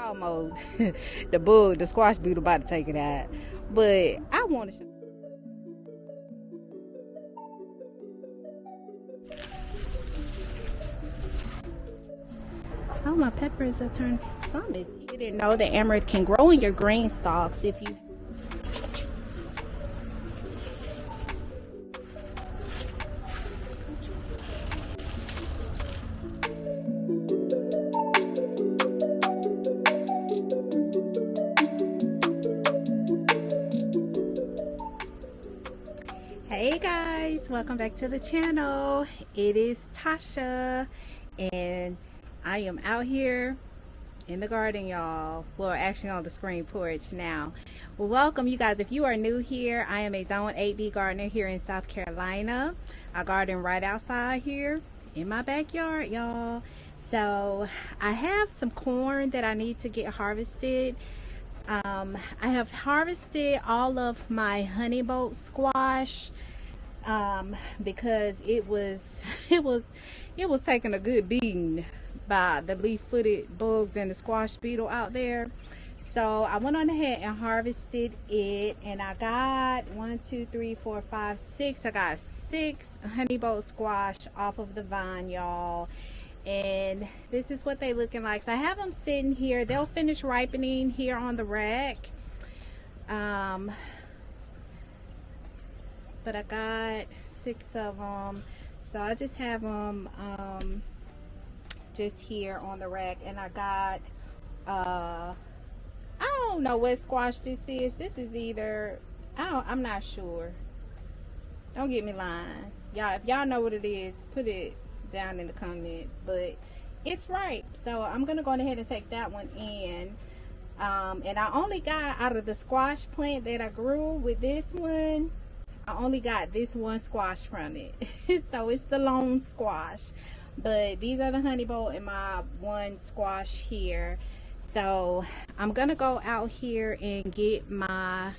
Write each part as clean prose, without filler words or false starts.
almost the squash beetle about to take it out. But I want to show. Oh, my peppers are turned zombies. You didn't know that amaranth can grow in your green stalks if you. Hey guys, welcome back to the channel. It is Tasha and I am out here in the garden, y'all. Well, actually on the screen porch now. Welcome you guys. If you are new here, I am a Zone 8B gardener here in South Carolina. I garden right outside here in my backyard, y'all. So I have some corn that I need to get harvested. I have harvested all of my honey bolt squash because it was taking a good beating by the leaf-footed bugs and the squash beetle out there. So I went on ahead and harvested it, and I got 1, 2, 3, 4, 5, 6. I got 6 honey bolt squash off of the vine, y'all. And this is what they looking like. So I have them sitting here. They'll finish ripening here on the rack. But I got 6 of them. So I just have them just here on the rack. And I got, I don't know what squash this is. This is either, I'm not sure. Don't get me lying. Y'all, if y'all know what it is, put it down in the comments. But it's ripe, so I'm gonna go ahead and take that one in. And I only got, out of the squash plant that I grew with this one, I only got this one squash from it. So it's the lone squash, but these are the honey bolt and my one squash here. So I'm gonna go out here and get my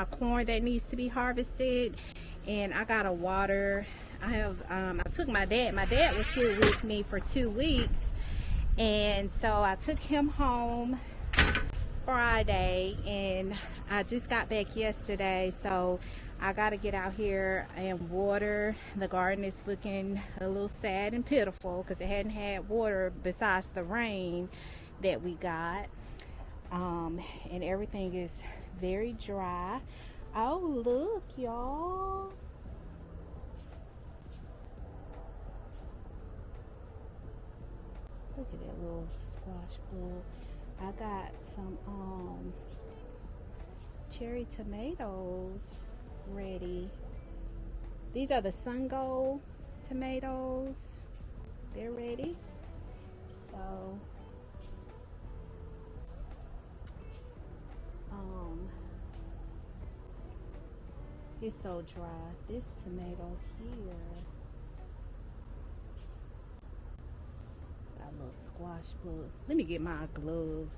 corn that needs to be harvested. And I gotta water. I have I took my dad was here with me for 2 weeks, and so I took him home Friday, and I just got back yesterday. So I got to get out here and water. The garden is looking a little sad and pitiful because it hadn't had water besides the rain that we got, and everything is very dry. Oh, look, y'all. Look at that little squash bug. I got some cherry tomatoes ready. These are the Sun Gold tomatoes. They're ready. So it's so dry. This tomato here, got a little squash bug. Let me get my gloves.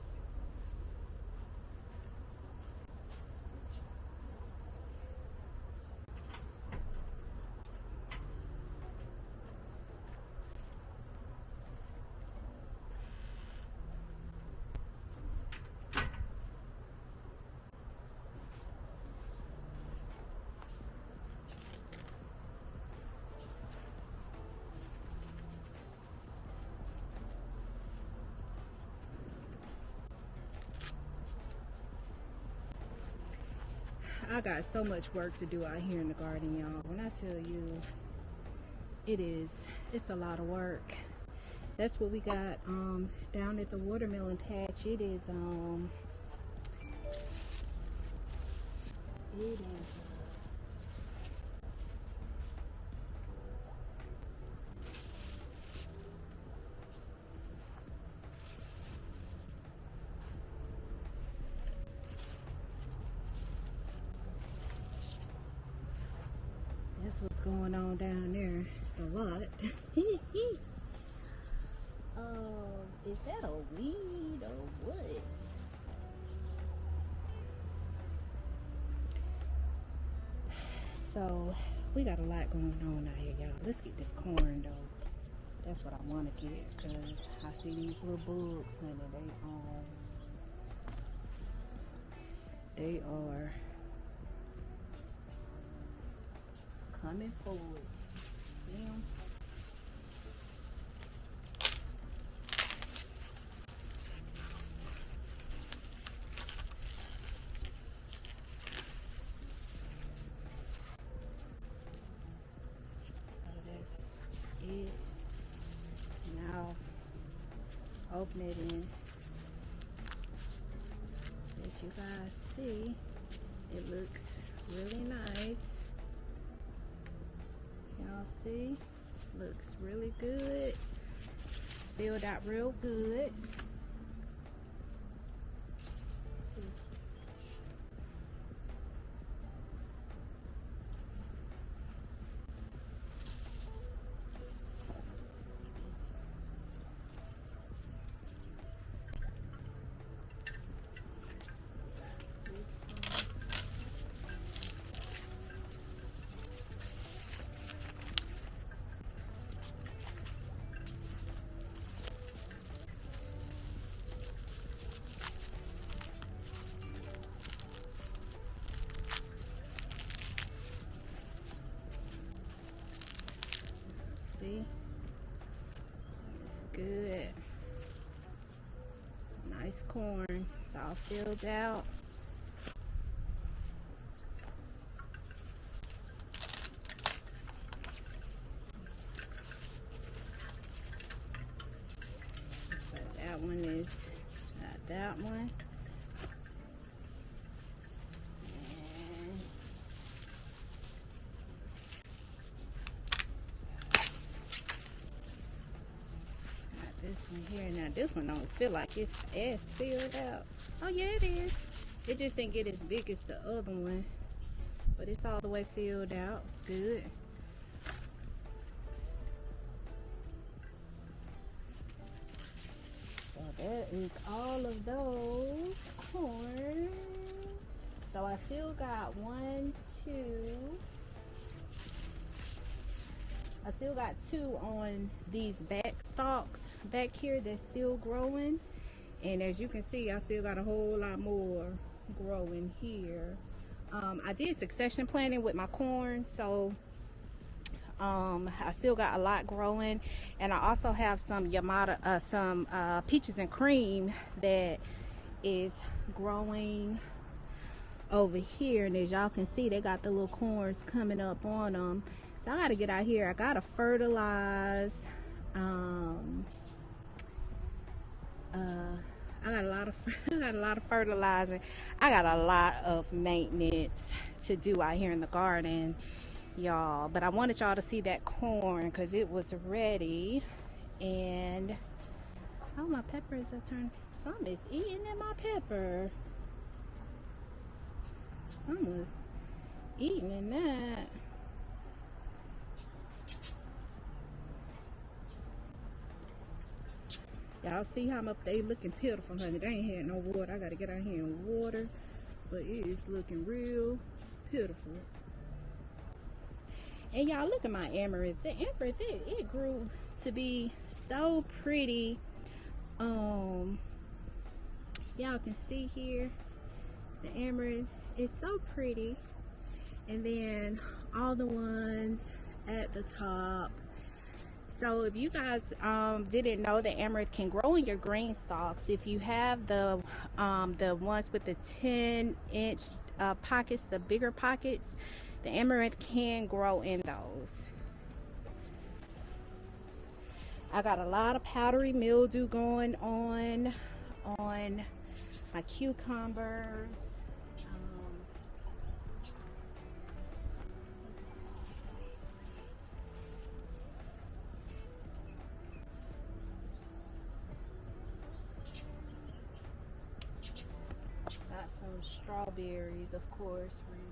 I got so much work to do out here in the garden, y'all. When I tell you, it's a lot of work. That's what we got down at the watermelon patch. It is that's what's going on down there. It's a lot. Is that a weed or what? So we got a lot going on out here, y'all. Let's get this corn though. That's what I want to get, because I see these little bugs, honey. they are coming forward. See them? It. Now open it in. Let you guys see. It looks really nice. Y'all see? Looks really good. Filled out real good. See? It's good. Some nice corn. It's all filled out. So that one is not that one. This one here. Now this one don't feel like it's as filled out. Oh yeah, it is. It just didn't get as big as the other one, but it's all the way filled out. It's good. So that is all of those corns. So I still got I still got two on these back stalks back here that's still growing, and as you can see, I still got a whole lot more growing here. I did succession planting with my corn, so I still got a lot growing, and I also have some peaches and cream that is growing over here, and as y'all can see, they got the little corns coming up on them. So I gotta get out here. I gotta fertilize. I got a lot of fertilizing. I got a lot of maintenance to do out here in the garden, y'all. But I wanted y'all to see that corn because it was ready. And oh, my peppers are turning. Some is eating at my pepper. Some is eating in that. Y'all see how much they looking pitiful, honey. They ain't had no water. I gotta get out here and water, but it is looking real pitiful. And y'all look at my amaranth. The amaranth, it grew to be so pretty. Y'all can see here the amaranth is so pretty, and then all the ones at the top. So if you guys didn't know, the amaranth can grow in your green stalks. If you have the ones with the 10-inch pockets, the bigger pockets, the amaranth can grow in those. I got a lot of powdery mildew going on my cucumbers. Got some strawberries, of course, ready.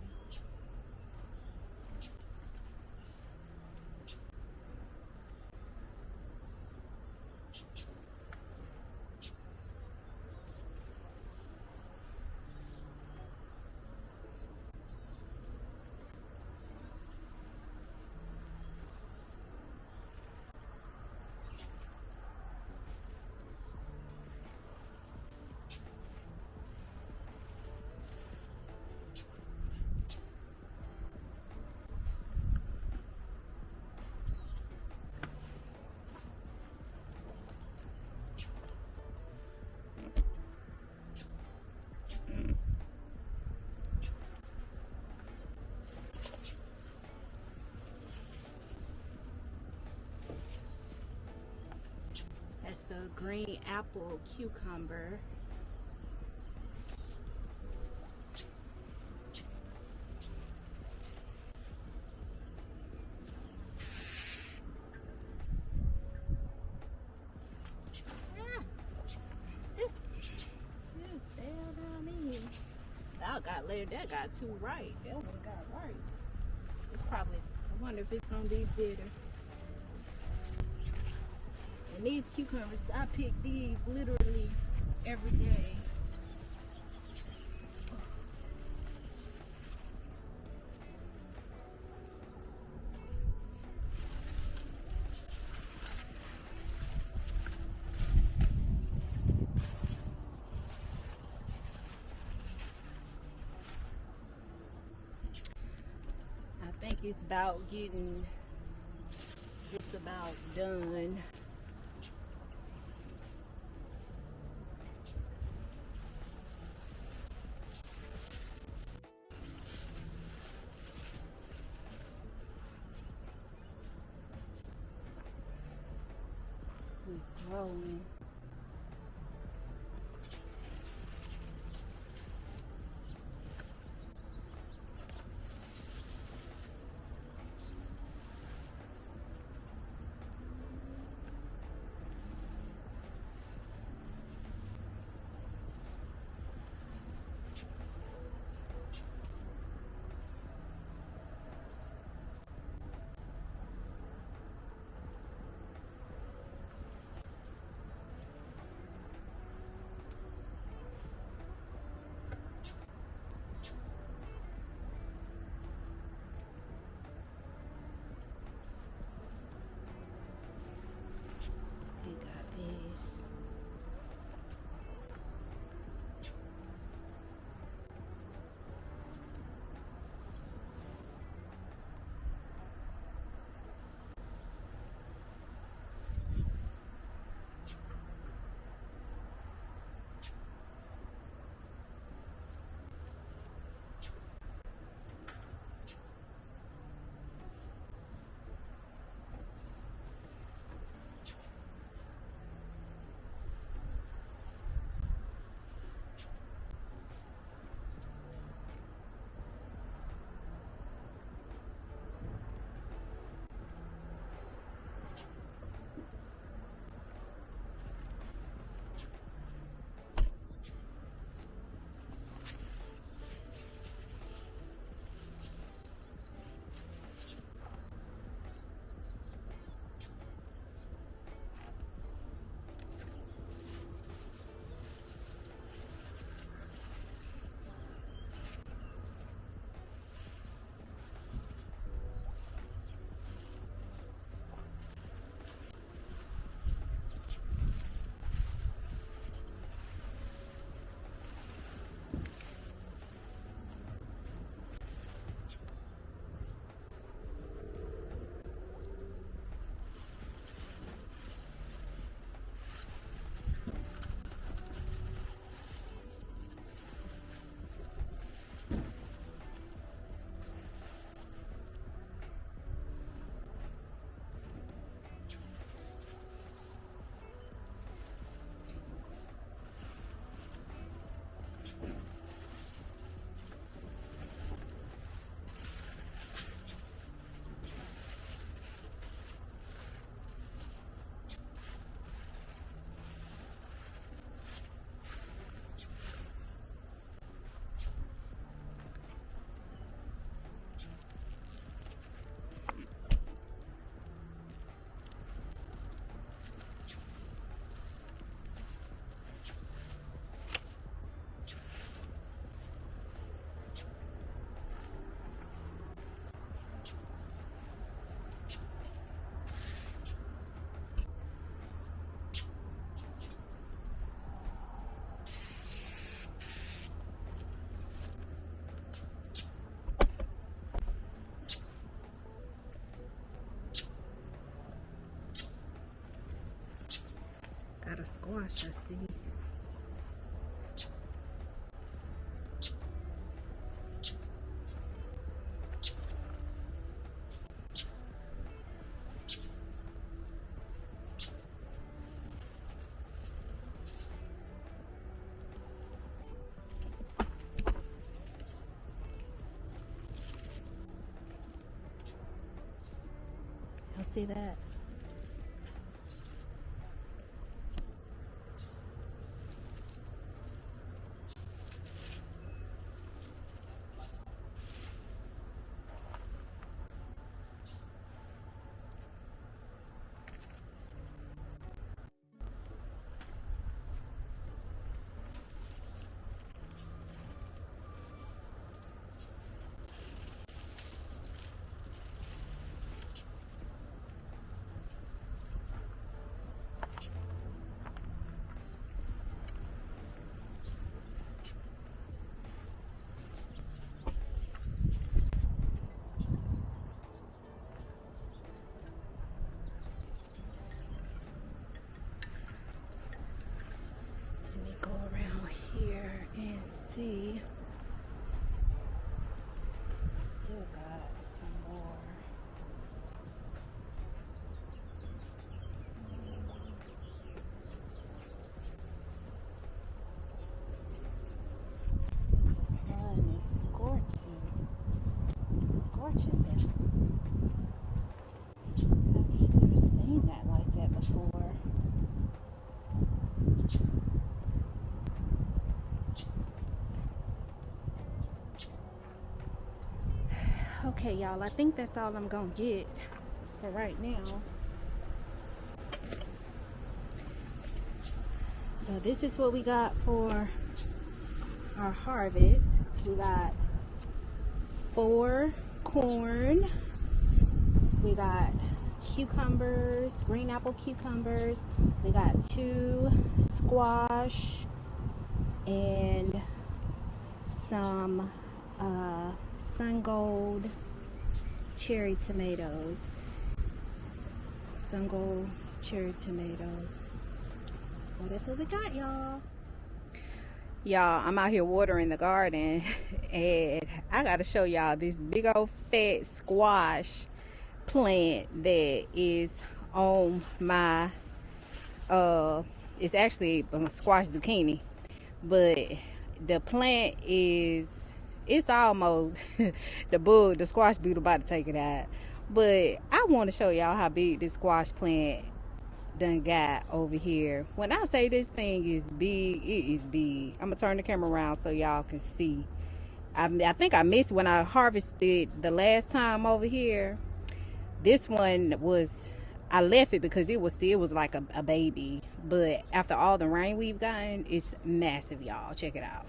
the green apple cucumber. That got too right. That one got right. It's probably, I wonder if it's gonna be bitter. And these cucumbers, I pick these literally every day. I think it's about getting just about done. We're growing. We got this. Got a squash, I see. see that? Let me go around here and see. Still got some more. The sun is scorching them. I've never seen that like that before. Okay, y'all, I think that's all I'm gonna get for right now. So this is what we got for our harvest. We got 4 corn. We got cucumbers, green apple cucumbers. We got 2 squash and some sun gold cherry tomatoes. Sun gold cherry tomatoes. So that's what we got, y'all. Y'all, I'm out here watering the garden and I gotta show y'all this big old fat squash plant that is on my it's actually a squash zucchini, but the plant is, it's almost the squash beetle about to take it out. But I want to show y'all how big this squash plant done got over here. When I say this thing is big, it is big. I'm gonna turn the camera around so y'all can see. I think I missed when I harvested the last time over here. This one was, I left it because it was like a baby, but after all the rain we've gotten, it's massive, y'all. Check it out.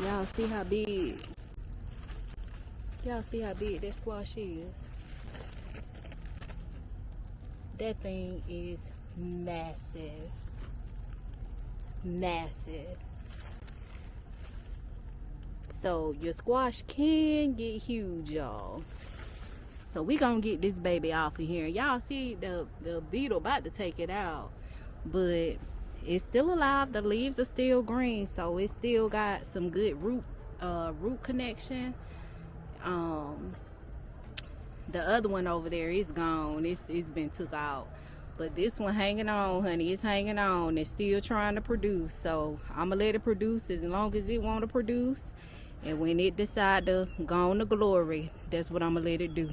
Y'all see how big that squash is? That thing is massive. Massive. So your squash can get huge, y'all. So we gonna get this baby off of here. Y'all see the beetle about to take it out, but it's still alive. The leaves are still green, so it still got some good root connection. The other one over there is gone. It's been took out, but this one hanging on, honey. It's hanging on. It's still trying to produce, so I'm gonna let it produce as long as it want to produce, and when it decide to go on to glory, that's what I'm gonna let it do.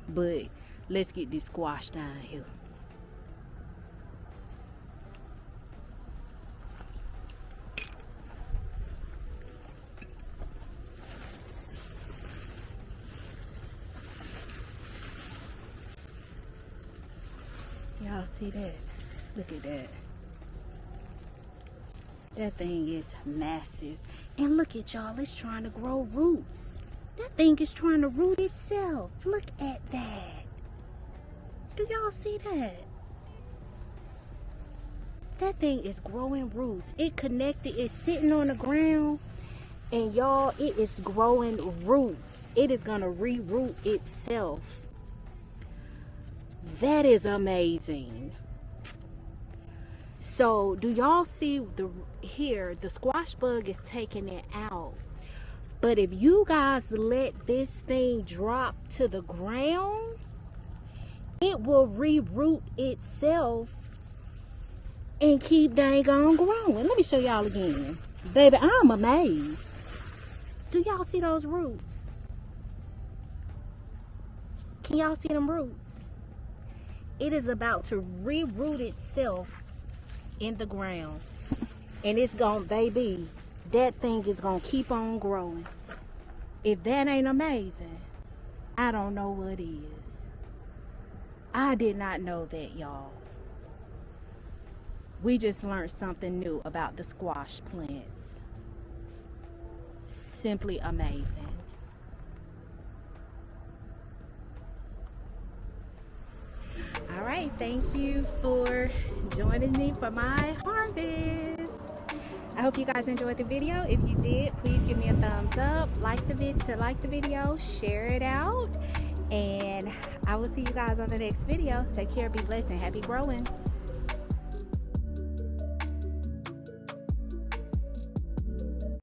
But let's get this squash down here. Y'all see that? Look at that. That thing is massive. And look at y'all, it's trying to grow roots. That thing is trying to root itself. Look at that. Do y'all see that? That thing is growing roots. It connected, it's sitting on the ground. And y'all, it is growing roots. It is gonna re-root itself. That is amazing. So do y'all see the squash bug is taking it out, but if you guys let this thing drop to the ground it will reroot itself and keep dang on growing. Let me show y'all again. Baby, I'm amazed. Do y'all see those roots? Can y'all see them roots? It is about to reroot itself in the ground. And it's gonna, baby, that thing is gonna keep on growing. If that ain't amazing, I don't know what is. I did not know that, y'all. We just learned something new about the squash plants. Simply amazing. All right, thank you for joining me for my harvest. I hope you guys enjoyed the video. If you did, please give me a thumbs up, like the video, share it out, and I will see you guys on the next video. Take care, be blessed, and happy growing.